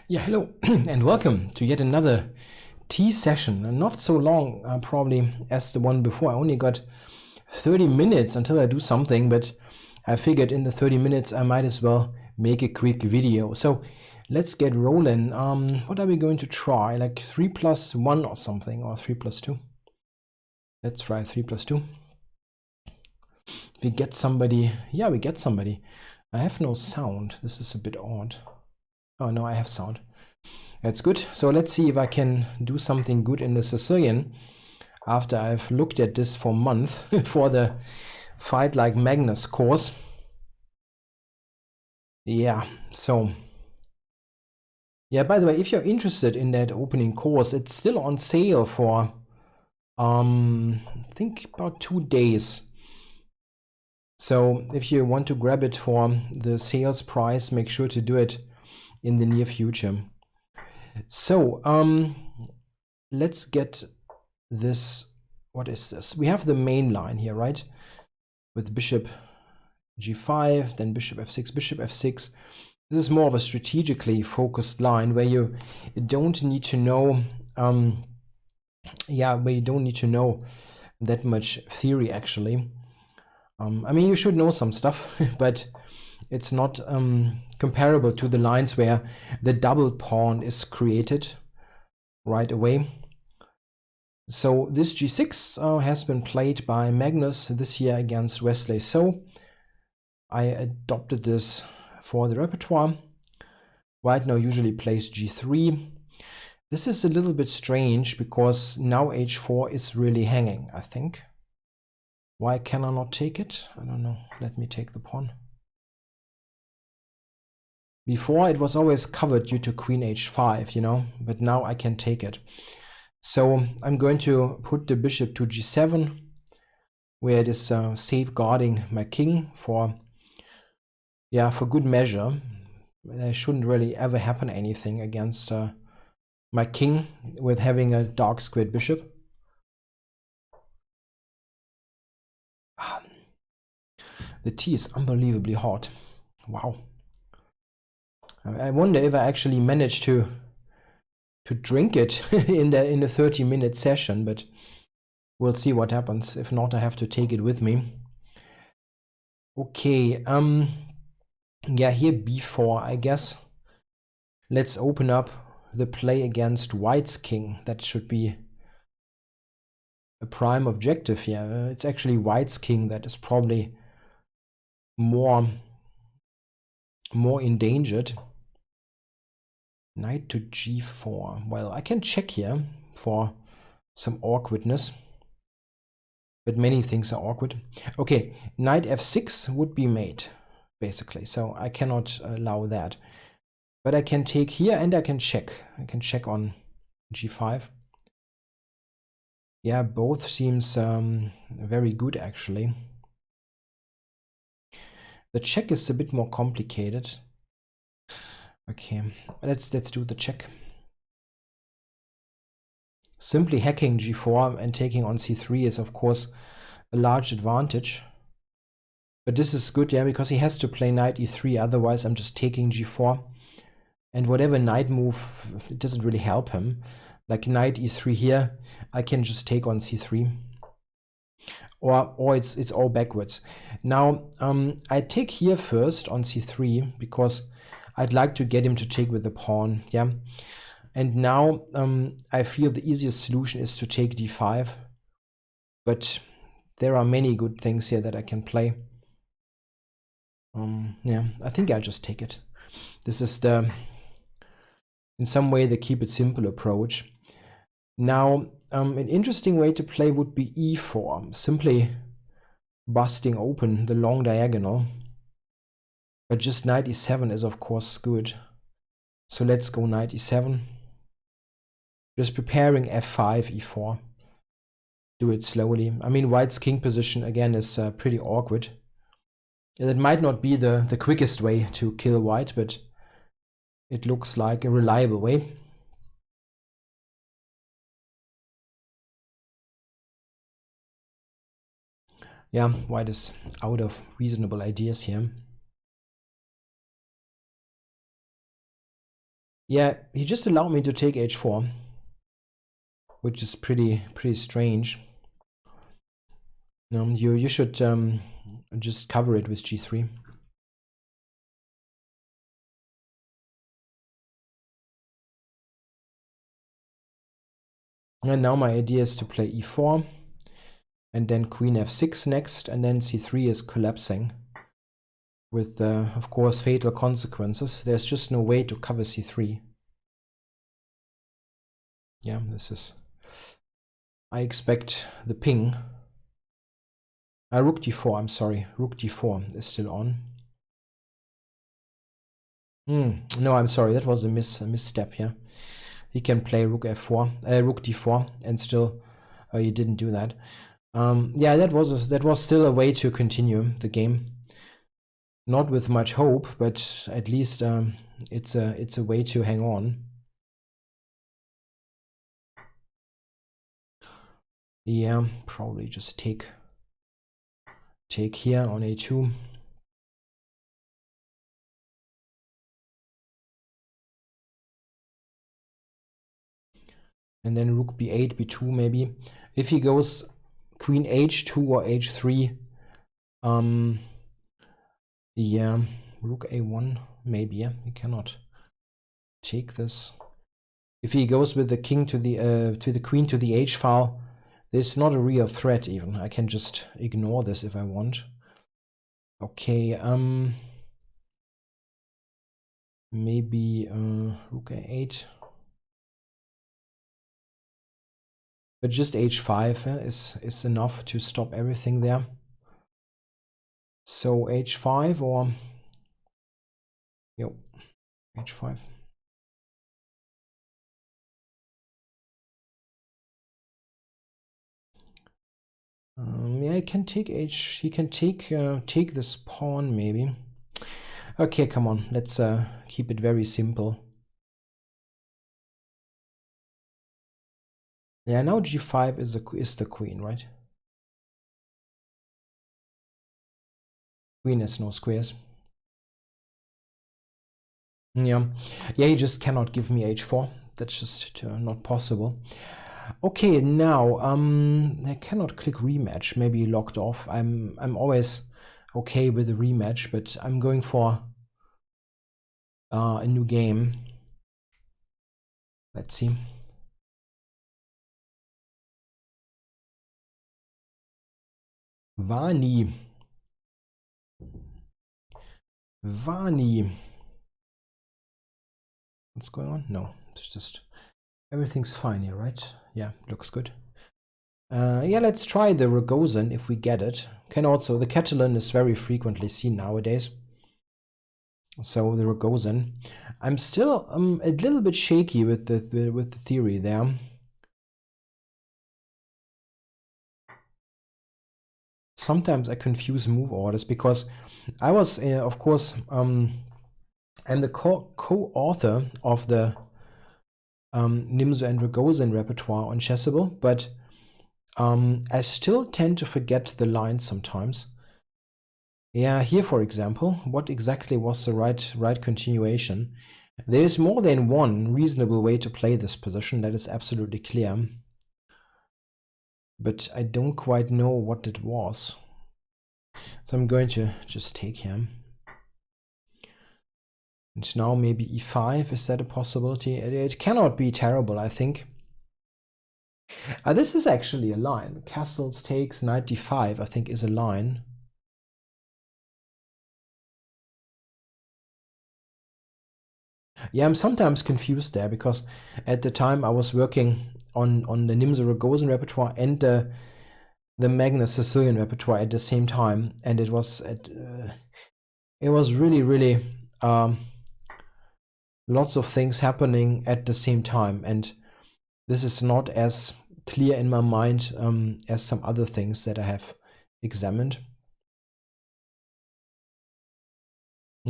Yeah, hello and welcome to yet another tea session. Not so long probably as the one before. I only got 30 minutes until I do something, but I figured in the 30 minutes I might as well make a quick video. So let's get rolling. What are we going to try? Like 3 plus 1 or something, or 3 plus 2? Let's try 3 plus 2. We get somebody. Yeah, we get somebody. I have no sound. This is a bit odd. Oh no, I have sound. That's good. So let's see if I can do something good in the Sicilian after I've looked at this for a month for the Fight Like Magnus course. Yeah, so yeah, by the way, if you're interested in that opening course, it's still on sale for I think about 2 days. So if you want to grab it for the sales price, make sure to do it in the near future. So let's get this. What is this? We have the main line here, right? With bishop g5, then bishop f6, bishop f6. This is more of a strategically focused line where you don't need to know where you don't need to know that much theory actually. I mean, you should know some stuff, but it's not comparable to the lines where the double pawn is created right away. So this g6 has been played by Magnus this year against Wesley. So I adopted this for the repertoire. White now usually plays g3. This is a little bit strange because now h4 is really hanging, I think. Why can I not take it? I don't know. Let me take the pawn. Before it was always covered due to queen h5, you know, but now I can take it. So I'm going to put the bishop to g7, where it is safeguarding my king for good measure. There shouldn't really ever happen anything against my king with having a dark squared bishop. The tea is unbelievably hot. Wow. I wonder if I actually managed to drink it in the 30-minute session, but we'll see what happens. If not, I have to take it with me. Okay, yeah, here b4, I guess. Let's open up the play against White's king. That should be a prime objective here. It's actually White's king that is probably more endangered. Knight to g4. Well, I can check here for some awkwardness, but many things are awkward. Okay, knight f6 would be mate, basically, so I cannot allow that. But I can take here and I can check. I can check on g5. Yeah, both seems very good actually. The check is a bit more complicated. Okay, let's do the check. Simply hacking g4 and taking on c3 is of course a large advantage. But this is good, yeah, because he has to play knight e3, otherwise I'm just taking g4. And whatever knight move, it doesn't really help him. Like knight e3 here, I can just take on c3. Or it's all backwards. Now, I take here first on c3 because I'd like to get him to take with the pawn, yeah. And now I feel the easiest solution is to take d5. But there are many good things here that I can play. Yeah, I think I'll just take it. This is the, in some way, the keep it simple approach. Now, an interesting way to play would be e4, simply busting open the long diagonal. But just knight e7 is of course good. So let's go knight e7. Just preparing f5, e4. Do it slowly. I mean, White's king position again is pretty awkward. It might not be the quickest way to kill White, but it looks like a reliable way. Yeah, White is out of reasonable ideas here. Yeah, he just allowed me to take h4, which is pretty strange. You should just cover it with g3. And now my idea is to play e4, and then queen f6 next, and then c3 is collapsing with, of course, fatal consequences. There's just no way to cover c3. Yeah, this is... I expect the ping. Rook d4, I'm sorry. Rook d4 is still on. No, I'm sorry, that was a misstep here. He can play rook f4, rook d4, and still he didn't do that. Yeah, that was still a way to continue the game. Not with much hope, but at least it's a way to hang on. Yeah, probably just take here on a2. And then rook b8, b2 maybe. If he goes queen h2 or h3, yeah, rook a1 maybe. Yeah, he cannot take this. If he goes with the king to the queen to the h file, there's not a real threat even. I can just ignore this if I want. Okay, maybe rook a8. But just h5 is enough to stop everything there. So h5 or h5. Yeah, he can take he can take this pawn maybe. Okay, come on, let's keep it very simple. Yeah, now g5 is the queen, right? Queen has no squares. Yeah, he just cannot give me h4. That's just not possible. Okay, now I cannot click rematch. Maybe locked off. I'm always okay with a rematch, but I'm going for a new game. Let's see. Vani. What's going on? No, it's just everything's fine here, right? Yeah, looks good. Yeah, let's try the Rogozin if we get it. Can also, the Catalan is very frequently seen nowadays. So the Rogozin. I'm still a little bit shaky with the theory there. Sometimes I confuse move orders because I was, of course, I'm the co-author of the Nimzo and Rogozin repertoire on Chessable, but I still tend to forget the lines sometimes. Yeah, here for example, what exactly was the right continuation? There is more than one reasonable way to play this position, that is absolutely clear. But I don't quite know what it was. So I'm going to just take him. And now maybe e5, is that a possibility? It cannot be terrible, I think. This is actually a line. Castles takes, knight d5, I think, is a line. Yeah, I'm sometimes confused there because at the time I was working on the Nimzo Rogozin repertoire and the Magnus Sicilian repertoire at the same time, and it was really lots of things happening at the same time, and this is not as clear in my mind as some other things that I have examined.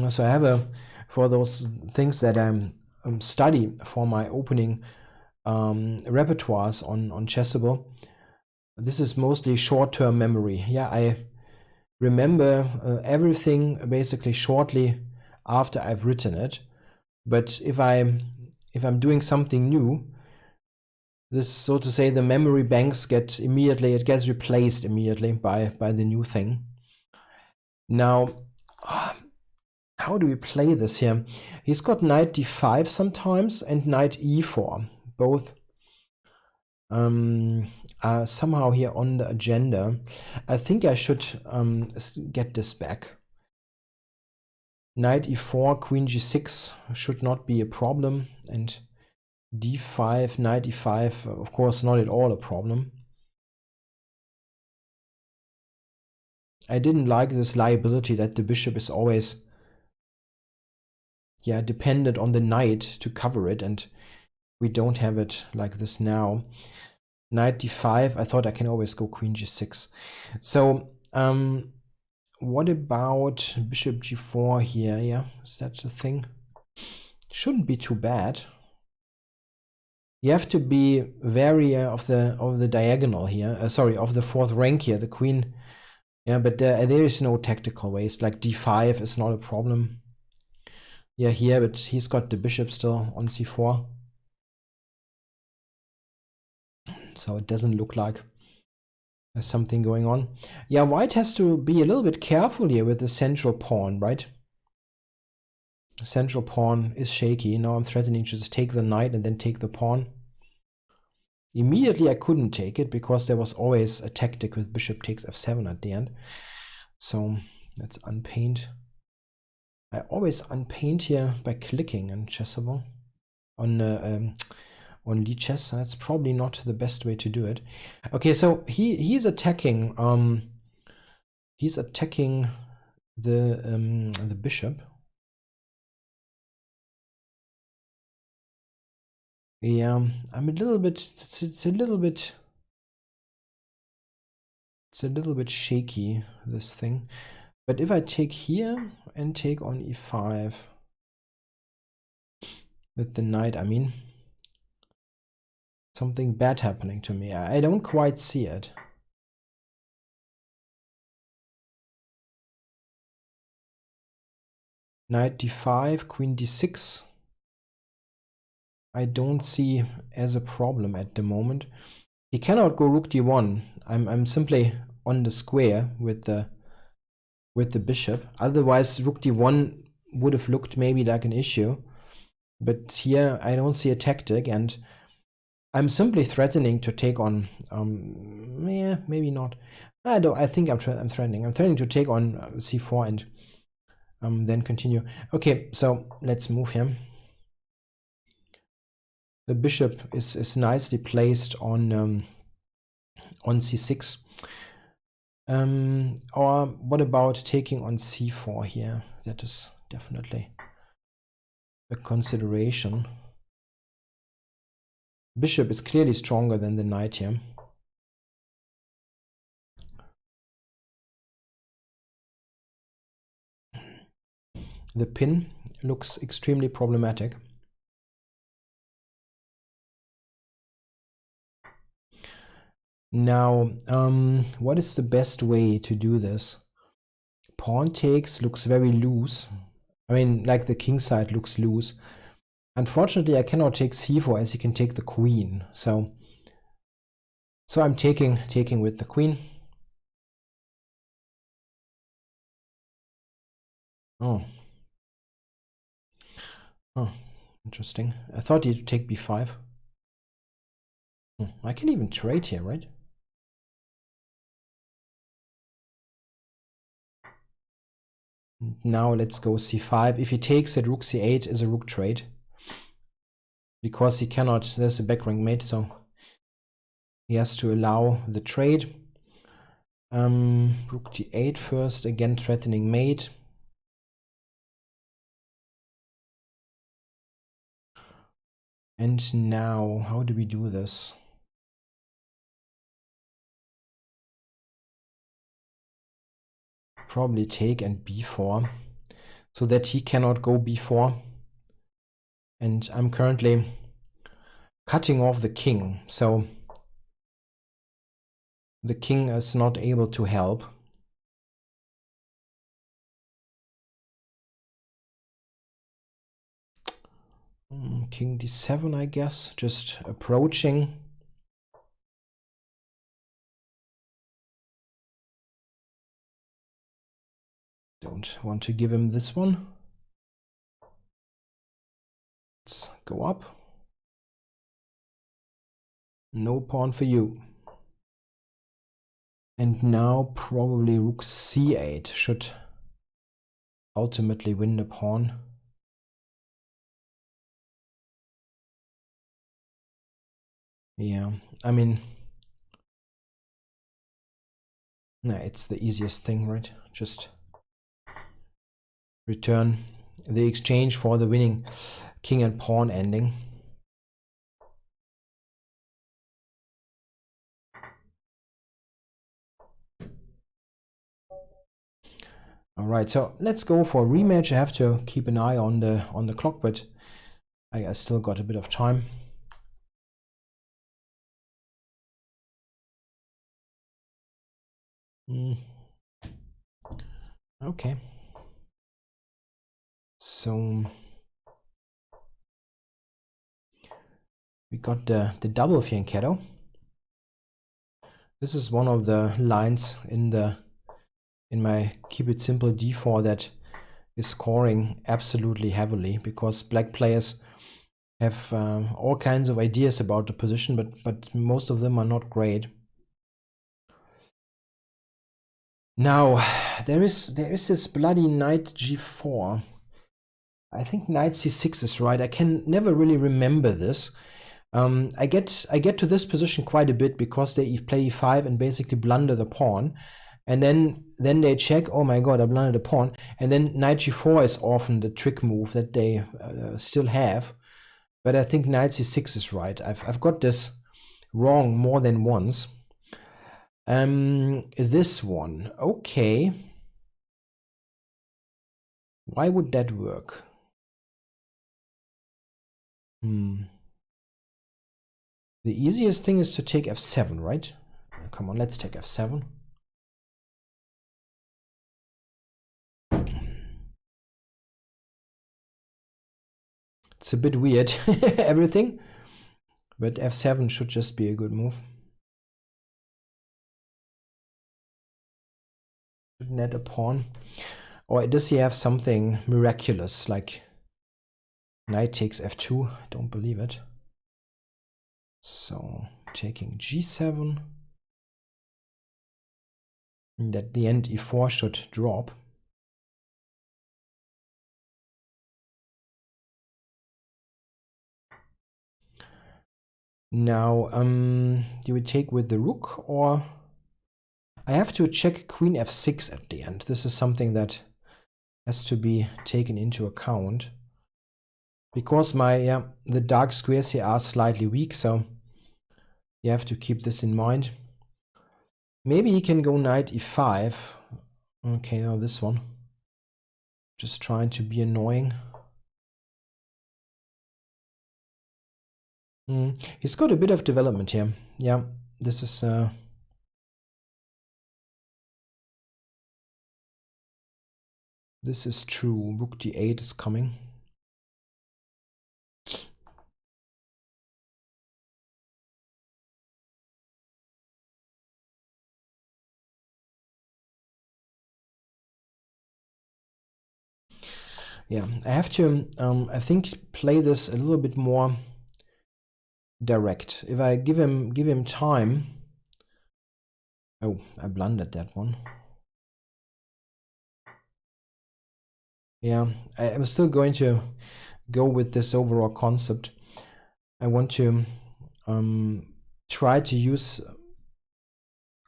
So I have for those things that I'm study for my opening repertoires on Chessable, this is mostly short-term memory. Yeah, I remember everything basically shortly after I've written it. But if I if I'm doing something new, this, so to say, the memory banks get immediately, it gets replaced immediately by the new thing. Now, how do we play this here? He's got knight d5 sometimes and knight e4. Both are somehow here on the agenda. I think I should get this back. Knight e4, queen g6 should not be a problem, and d5, knight e5, of course not at all a problem. I didn't like this liability that the bishop is always dependent on the knight to cover it, and we don't have it like this now. Knight d5, I thought I can always go queen g6. So what about bishop g4 here? Yeah, is that the thing? Shouldn't be too bad. You have to be wary of the diagonal here. Sorry, of the fourth rank here, the queen. Yeah, but there is no tactical ways. Like d5 is not a problem. Yeah, here, but he's got the bishop still on c4. So it doesn't look like there's something going on. Yeah, white has to be a little bit careful here with the central pawn, right? The central pawn is shaky. Now I'm threatening to just take the knight and then take the pawn. Immediately I couldn't take it because there was always a tactic with bishop takes f7 at the end. So let's unpaint. I always unpaint here by clicking on Chessable. On Lichess. That's probably not the best way to do it. Okay, so he's attacking the bishop. Yeah, I'm a little bit, it's a little bit shaky, this thing. But if I take here and take on e5 with the knight, I mean, something bad happening to me. I don't quite see it. Knight d5, queen d6. I don't see as a problem at the moment. He cannot go rook d1. I'm simply on the square with the bishop. Otherwise, rook d1 would have looked maybe like an issue. But here I don't see a tactic, and I'm simply threatening to take on, yeah, maybe not. I think I'm threatening. I'm threatening to take on c4 and then continue. Okay, so let's move him. The bishop is nicely placed on c6. Or what about taking on c4 here? That is definitely a consideration. Bishop is clearly stronger than the knight here. The pin looks extremely problematic. Now, what is the best way to do this? Pawn takes looks very loose. I mean, like the king side looks loose. Unfortunately, I cannot take c4 as he can take the queen. So I'm taking with the queen. Oh, interesting. I thought he'd take b5. I can even trade here, right? Now let's go c5. If he takes it, rook c8 is a rook trade. Because he cannot, there's a back rank mate, so he has to allow the trade. Rook d8 first, again threatening mate. And now, how do we do this? Probably take and b4, so that he cannot go b4. And I'm currently cutting off the king, so the king is not able to help. king d7, I guess, just approaching. Don't want to give him this one. Let's go up. No pawn for you. And now probably rook c8 should ultimately win the pawn. Yeah, I mean, no, it's the easiest thing, right? Just return the exchange for the winning king and pawn ending. All right, so let's go for a rematch. I have to keep an eye on the clock, but I still got a bit of time. Okay. So we got the double fianchetto. This is one of the lines in my keep it simple d4 that is scoring absolutely heavily, because black players have all kinds of ideas about the position, but most of them are not great. Now there is this bloody knight g4. I think knight c6 is right. I can never really remember this. I get to this position quite a bit because they play e5 and basically blunder the pawn, and then they check, oh my god, I blundered the pawn, and then knight g4 is often the trick move that they still have. But I think knight c6 is right. I've got this wrong more than once. This one, okay. Why would that work? The easiest thing is to take f7, right? Come on, let's take f7. It's a bit weird, everything, but f7 should just be a good move. Should net a pawn. Or does he have something miraculous, like knight takes f2? I don't believe it. So taking g7. And at the end, e4 should drop. Now, do we take with the rook, or I have to check queen f6 at the end. This is something that has to be taken into account, because the dark squares here are slightly weak, so you have to keep this in mind. Maybe he can go knight e5. Okay, now this one. Just trying to be annoying. He's got a bit of development here. Yeah, this is true. Rook d8 is coming. Yeah, I have to, I think, play this a little bit more direct. If I give him time. Oh, I blundered that one. Yeah, I'm still going to go with this overall concept. I want to try to use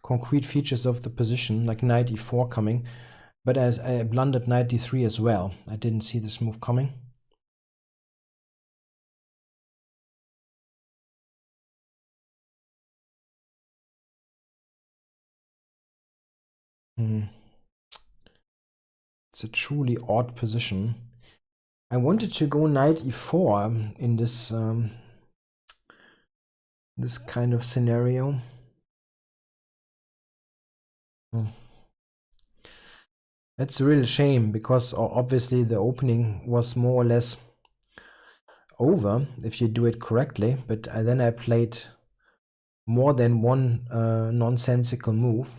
concrete features of the position, like knight e4 coming, but as I blundered knight d3 as well. I didn't see this move coming. It's a truly odd position. I wanted to go knight e4 in this this kind of scenario. That's a real shame, because obviously the opening was more or less over if you do it correctly, but then I played more than one nonsensical move.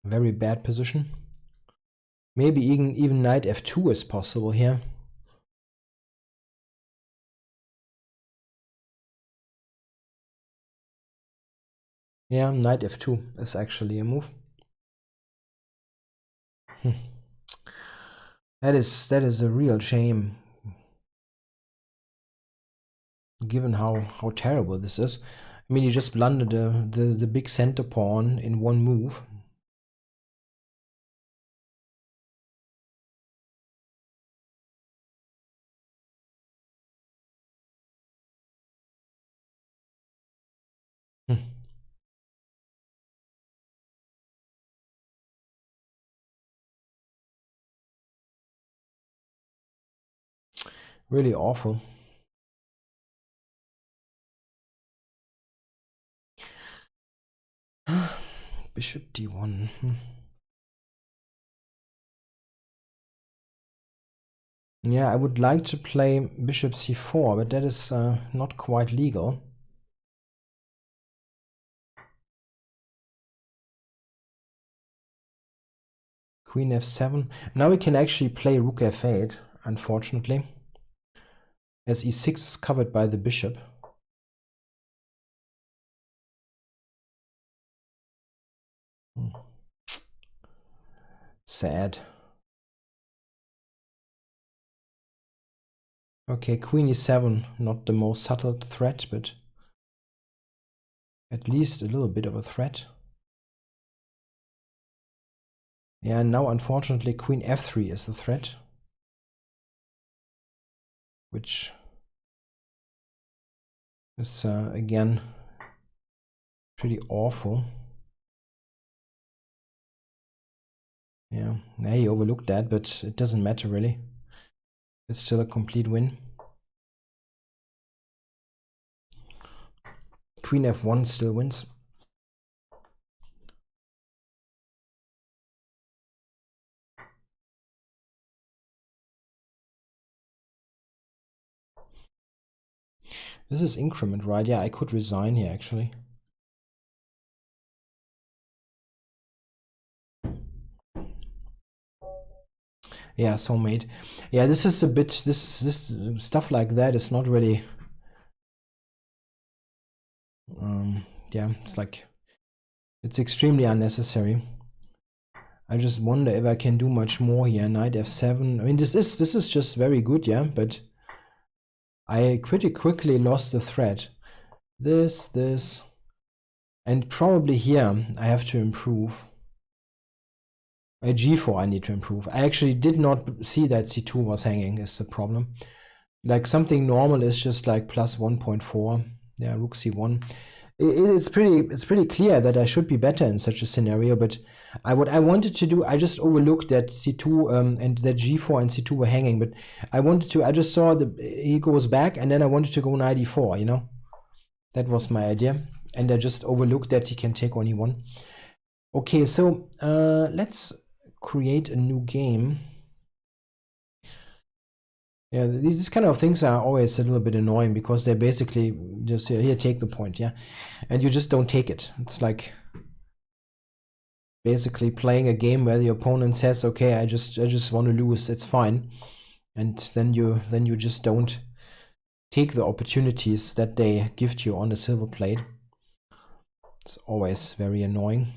Very bad position. Maybe even knight f2 is possible here. Yeah, knight f2 is actually a move. That is a real shame, given how terrible this is. I mean, you just blundered the big center pawn in one move. Really awful. Bishop d1. Yeah, I would like to play bishop c4, but that is not quite legal. Queen f7. Now we can actually play rook f8, unfortunately, as e6 is covered by the bishop. Sad. Okay, queen e7, not the most subtle threat, but at least a little bit of a threat. Yeah, now unfortunately queen f3 is the threat, which is again pretty awful. Yeah, he overlooked that, but it doesn't matter really. It's still a complete win. Queen f1 still wins. This is increment, right? Yeah, I could resign here actually. Yeah, soulmate. Yeah, this is a bit, this stuff like that is not really, yeah, it's like, it's extremely unnecessary. I just wonder if I can do much more here. Knight f7. I mean, this is just very good, yeah, but I pretty quickly lost the thread. This, and probably here I have to improve. G4 I need to improve. I actually did not see that c2 was hanging is the problem. Like something normal is just like plus 1.4. Yeah, rook c1. It's pretty clear that I should be better in such a scenario, but what I wanted to do, I just overlooked that c2 and that g4 and c2 were hanging, but I just saw he goes back, and then I wanted to go knight e4, you know? That was my idea, and I just overlooked that he can take on e1. Okay, so let's create a new game. Yeah, these kind of things are always a little bit annoying because they basically just here take the point, yeah, and you just don't take it. It's like basically playing a game where the opponent says, "Okay, I just want to lose. It's fine," and then you just don't take the opportunities that they give to you on the silver plate. It's always very annoying.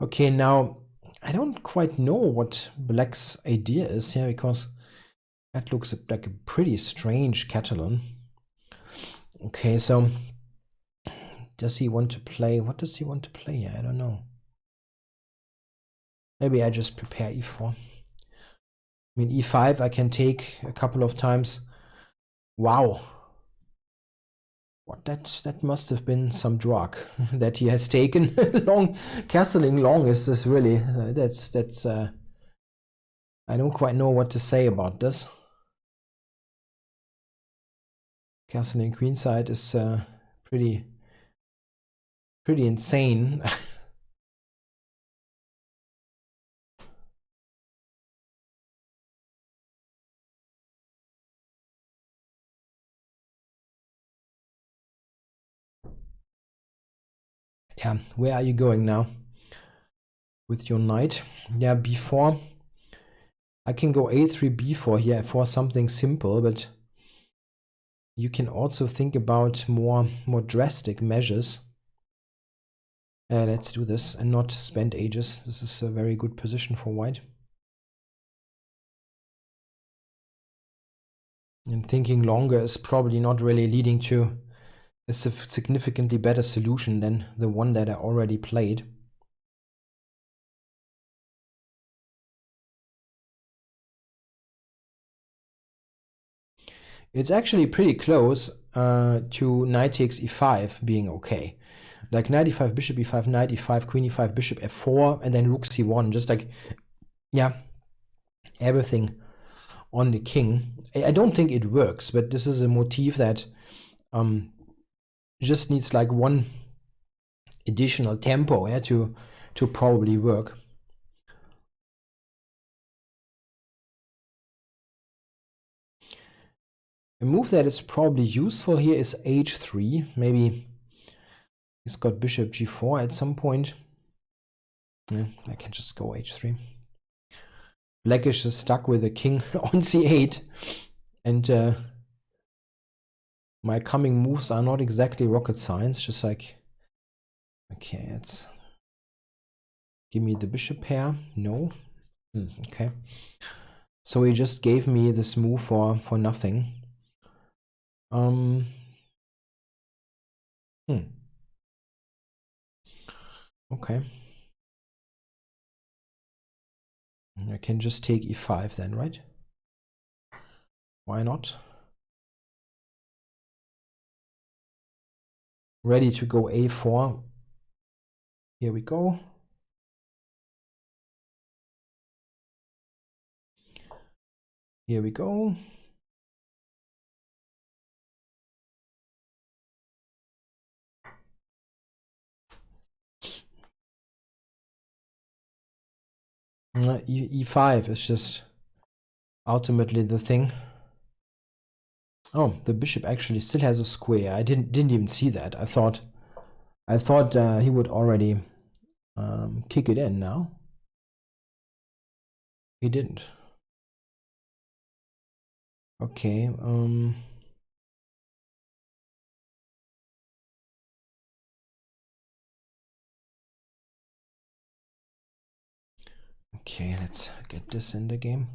Okay, now I don't quite know what Black's idea is here because that looks like a pretty strange Catalan. Okay, so does he want to play? What does he want to play here? I don't know. Maybe I just prepare e4. I mean, e5 I can take a couple of times. Wow. What that must have been some drug that he has taken. Castling long is this really? That's I don't quite know what to say about this. Castling queenside is pretty insane. Yeah, where are you going now with your knight? Yeah, b4. I can go a3, b4 here for something simple, but you can also think about more drastic measures. Let's do this and not spend ages. This is a very good position for white. And thinking longer is probably not really leading to a significantly better solution than the one that I already played. It's actually pretty close to knight takes e5 being okay. Like knight e5, bishop e5, knight e5, queen e5, bishop f4, and then rook c1. Just like, yeah, everything on the king. I don't think it works, but this is a motif that just needs like one additional tempo, yeah, to probably work. A move that is probably useful here is h3. Maybe he's got bishop g4 at some point. Yeah, I can just go h3. Blackish is stuck with the king on c8, and my coming moves are not exactly rocket science. Just like, okay, let's give me the bishop pair. No. Okay. So he just gave me this move for nothing. Okay. I can just take e5 then, right? Why not? Ready to go a4. Here we go. Here we go. E5 is just ultimately the thing. Oh, the bishop actually still has a square. I didn't even see that. I thought he would already kick it in now. He didn't. Okay. Okay, let's get this in the game.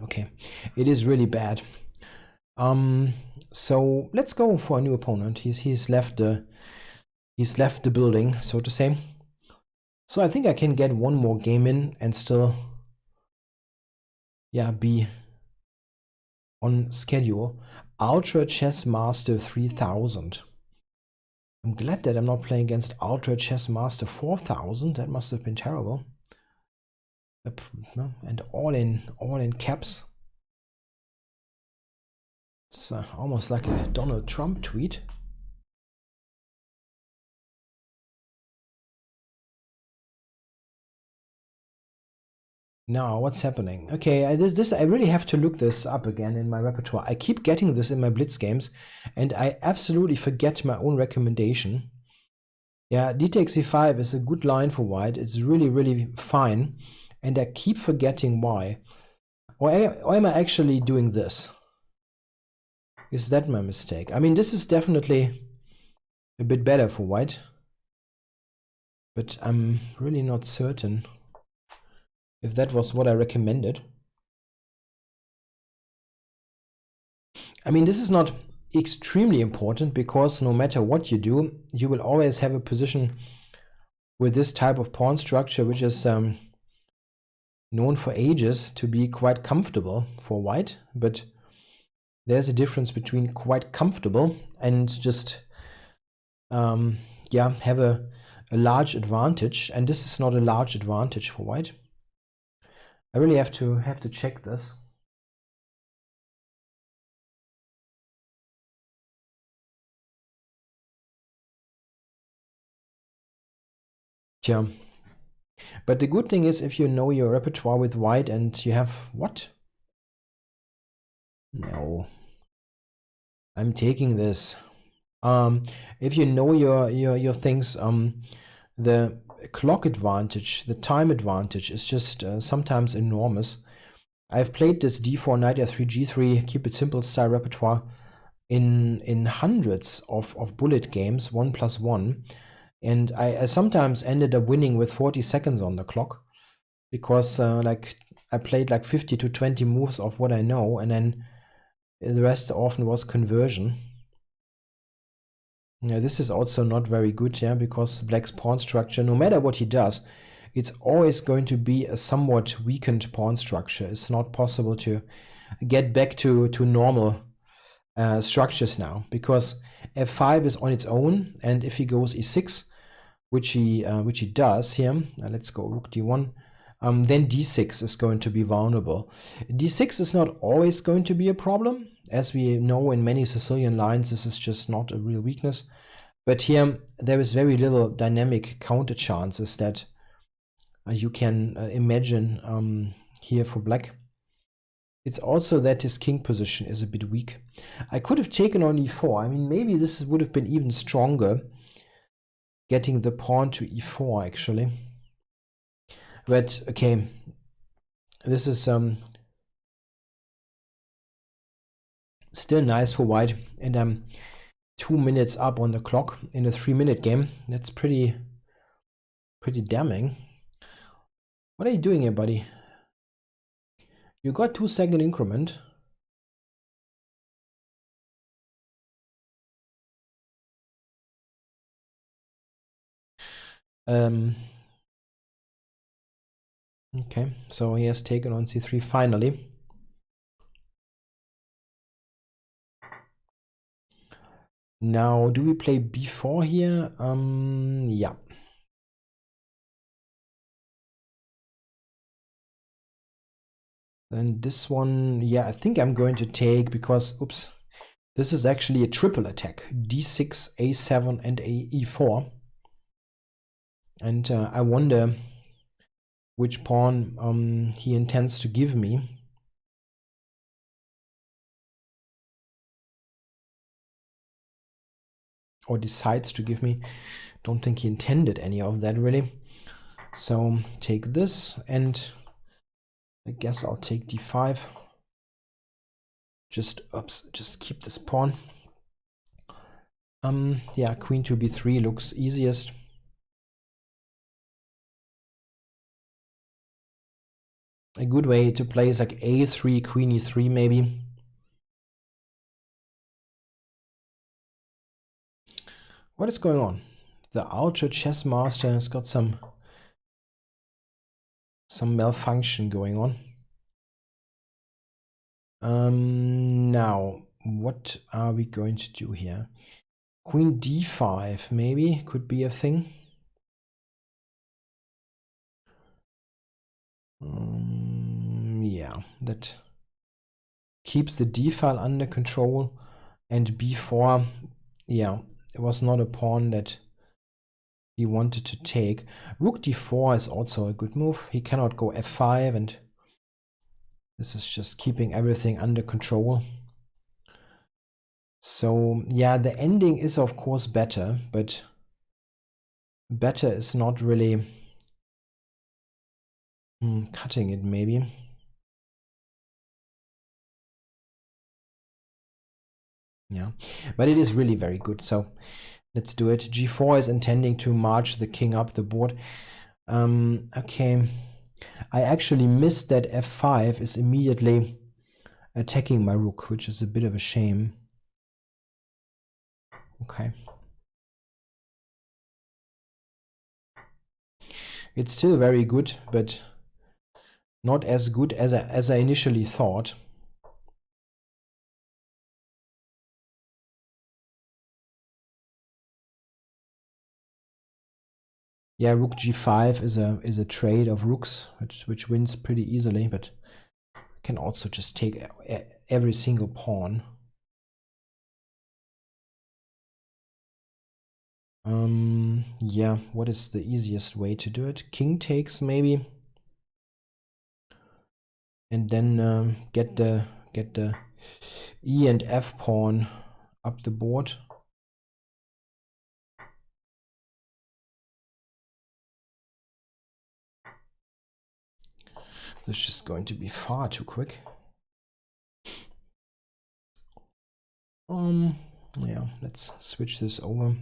Okay, it is really bad. So let's go for a new opponent. He's left the building, so to say. So I think I can get one more game in and still, yeah, be on schedule. Ultra Chess Master 3000. I'm glad that I'm not playing against Ultra Chess Master 4000. That must have been terrible. And all in caps. It's almost like a Donald Trump tweet. Now, what's happening? Okay, I really have to look this up again in my repertoire. I keep getting this in my Blitz games, and I absolutely forget my own recommendation. Yeah, d takes e5 is a good line for white. It's really, really fine, and I keep forgetting why. Or am I actually doing this? Is that my mistake? I mean, this is definitely a bit better for white, but I'm really not certain if that was what I recommended. I mean, this is not extremely important because no matter what you do, you will always have a position with this type of pawn structure, which is known for ages to be quite comfortable for white. But there's a difference between quite comfortable and just yeah, have a large advantage, and this is not a large advantage for white. I really have to check this. Tja. But the good thing is, if you know your repertoire with white and you have what? No. I'm taking this. If you know your things, the clock advantage, the time advantage is just sometimes enormous. I've played this d4, knight f3, g3, keep it simple style repertoire in hundreds of bullet games, 1+1, and I sometimes ended up winning with 40 seconds on the clock because like I played like 50 to 20 moves of what I know, and then the rest often was conversion. Yeah, this is also not very good, yeah, because black's pawn structure, no matter what he does, it's always going to be a somewhat weakened pawn structure. It's not possible to get back to normal structures now, because f5 is on its own, and if he goes e6, which he does here, let's go rook d1, then d6 is going to be vulnerable. d6 is not always going to be a problem. As we know, in many Sicilian lines, this is just not a real weakness. But here, there is very little dynamic counter chances that you can imagine here for black. It's also that his king position is a bit weak. I could have taken on e4. I mean, maybe this would have been even stronger, getting the pawn to e4, actually. But, okay, this is still nice for white, and I'm 2 minutes up on the clock in a 3-minute game. That's pretty damning. What are you doing here, buddy? You got 2-second increment. Okay, so he has taken on c3 finally. Now, do we play b4 here? Yeah. And this one, yeah, I think I'm going to take, because, oops, this is actually a triple attack. d6, a7, and e4. And I wonder which pawn he intends to give me. Or decides to give me. Don't think he intended any of that, really. So take this, and I guess I'll take d5. Just keep this pawn. Yeah, queen to b3 looks easiest. A good way to play is like a3, queen e3 maybe. What is going on? The ultra chess master has got some malfunction going on. Now, what are we going to do here? Queen d5 maybe could be a thing. Yeah, that keeps the d file under control, and b4, yeah, it was not a pawn that he wanted to take. Rook d4 is also a good move. He cannot go f5, and this is just keeping everything under control. So yeah, the ending is of course better, but better is not really cutting it maybe. Yeah, but it is really very good. So let's do it. g4 is intending to march the king up the board. Okay, I actually missed that f5 is immediately attacking my rook, which is a bit of a shame. Okay. It's still very good, but not as good as I initially thought. Yeah, rook g5 is a trade of rooks, which wins pretty easily, but can also just take every single pawn. Yeah, what is the easiest way to do it? King takes maybe, and then get the E and F pawn up the board. This is just going to be far too quick. Yeah, let's switch this over.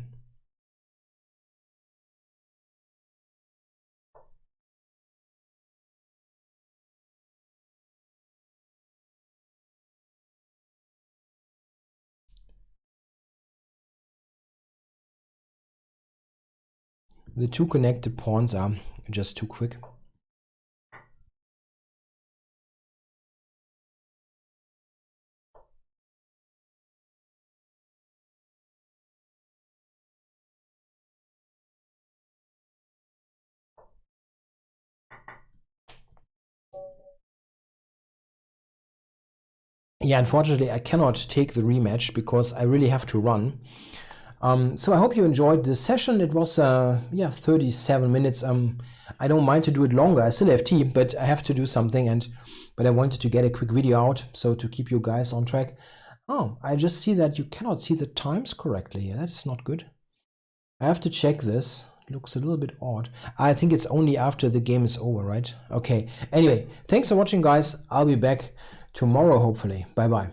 The two connected pawns are just too quick. Yeah, unfortunately, I cannot take the rematch because I really have to run. So I hope you enjoyed this session. It was, yeah, 37 minutes. I don't mind to do it longer. I still have tea, but I have to do something. But I wanted to get a quick video out, so to keep you guys on track. Oh, I just see that you cannot see the times correctly. Yeah, that's not good. I have to check this. It looks a little bit odd. I think it's only after the game is over, right? Okay. Anyway, thanks for watching, guys. I'll be back tomorrow, hopefully. Bye-bye.